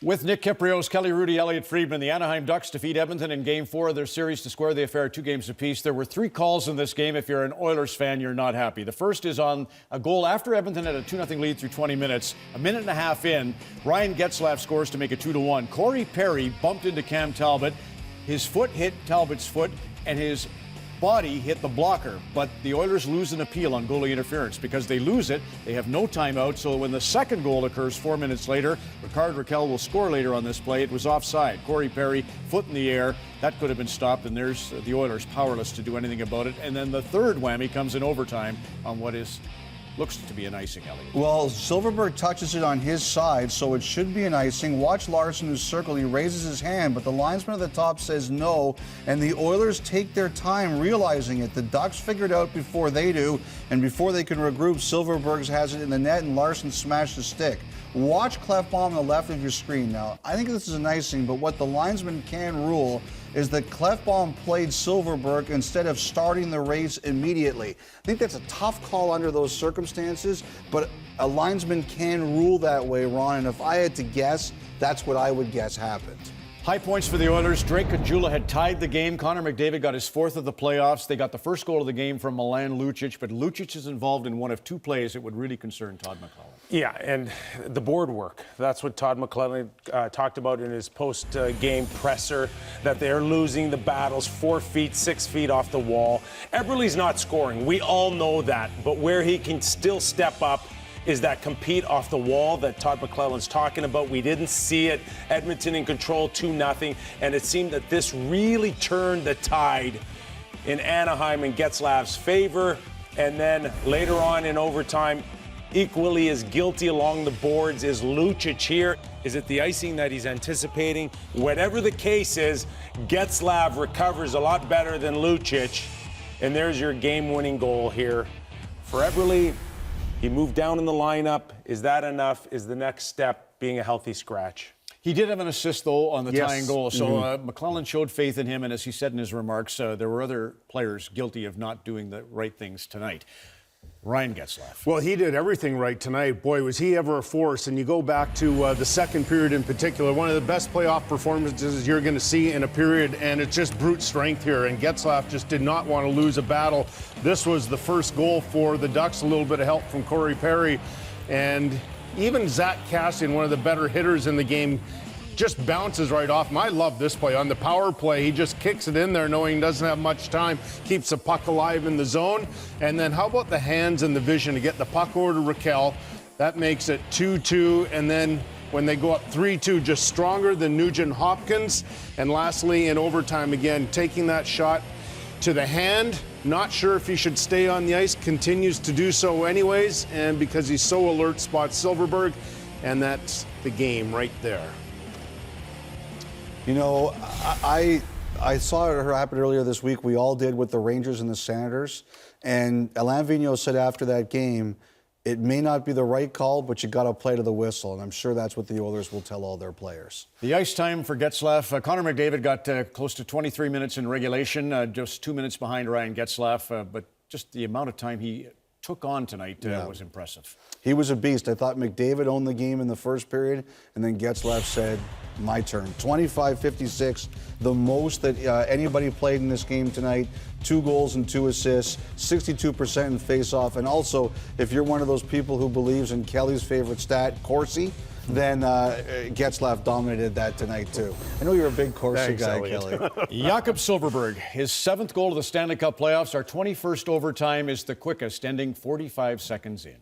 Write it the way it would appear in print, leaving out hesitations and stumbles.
With Nick Kiprios, Kelly Rudy, Elliot Friedman, the Anaheim Ducks defeat Edmonton in Game 4 of their series to square the affair 2 games apiece. There were 3 calls in this game. If you're an Oilers fan, you're not happy. The first is on a goal after Edmonton had a 2-0 lead through 20 minutes. A minute and a half in, Ryan Getzlaf scores to make it 2-1. Corey Perry bumped into Cam Talbot. His foot hit Talbot's foot, and his body hit the blocker, but the Oilers lose an appeal on goalie interference. Because they lose it, they have no timeout, so when the second goal occurs 4 minutes later, Rickard Rakell will score later on this play. It was offside. Corey Perry, foot in the air. That could have been stopped, and there's the Oilers powerless to do anything about it. And then the third whammy comes in overtime on what looks to be an icing, Elliot. Well, Silverberg touches it on his side, so it should be an icing. Watch Larson, who's circled. He raises his hand, but the linesman at the top says no, and the Oilers take their time realizing it. The Ducks figure it out before they do, and before they can regroup, Silverberg has it in the net, and Larson smashed the stick. Watch Clefbaum on the left of your screen. Now, I think this is an icing, but what the linesman can rule is that Clefbaum played Silverberg instead of starting the race immediately. I think that's a tough call under those circumstances, but a linesman can rule that way, Ron, and if I had to guess, that's what I would guess happened. High points for the Oilers. Drake Caggiula had tied the game. Connor McDavid got his 4th of the playoffs. They got the first goal of the game from Milan Lucic, but Lucic is involved in one of 2 plays that would really concern Todd McLellan. Yeah, and the board work. That's what Todd McLellan talked about in his post-game presser, that they're losing the battles 4 feet, 6 feet off the wall. Eberle's not scoring. We all know that, but where he can still step up is that compete off the wall that Todd McLellan's talking about. We didn't see it. Edmonton in control 2-0, and it seemed that this really turned the tide in Anaheim in Getzlaf's favor. And then later on in overtime, equally as guilty along the boards is Lucic here. Is it the icing that he's anticipating? Whatever the case is, Getzlaf recovers a lot better than Lucic, and there's your game-winning goal here. For Eberle, he moved down in the lineup. Is that enough? Is the next step being a healthy scratch? He did have an assist, though, on the tying goal. So McLellan showed faith in him, and as he said in his remarks, there were other players guilty of not doing the right things tonight. Ryan Getzlaf. Well, he did everything right tonight. Boy, was he ever a force. And you go back to the second period in particular, one of the best playoff performances you're going to see in a period, and it's just brute strength here. And Getzlaf just did not want to lose a battle. This was the first goal for the Ducks, a little bit of help from Corey Perry. And even Zach Cassian, one of the better hitters in the game, just bounces right off him. I love this play. On the power play, he just kicks it in there knowing he doesn't have much time, keeps the puck alive in the zone. And then how about the hands and the vision to get the puck over to Rakell? That makes it 2-2. And then when they go up 3-2, just stronger than Nugent Hopkins. And lastly, in overtime again, taking that shot to the hand. Not sure if he should stay on the ice, continues to do so anyways. And because he's so alert, spots Silverberg. And that's the game right there. You know, I saw it happen earlier this week. We all did with the Rangers and the Senators. And Alain Vigneault said after that game, it may not be the right call, but you got to play to the whistle. And I'm sure that's what the Oilers will tell all their players. The ice time for Getzlaf. Connor McDavid got close to 23 minutes in regulation, just 2 minutes behind Ryan Getzlaf. But just the amount of time he took on tonight was impressive. He was a beast. I thought McDavid owned the game in the first period, and then Getzlaf said, my turn. 25-56, the most that anybody played in this game tonight. 2 goals and 2 assists, 62% in face-off. And also, if you're one of those people who believes in Kelly's favorite stat, Corsi, then Getzlaf dominated that tonight, too. I know you're a big Corsi guy, Kelly. Jakob Silverberg, his 7th goal of the Stanley Cup playoffs. Our 21st overtime is the quickest, ending 45 seconds in.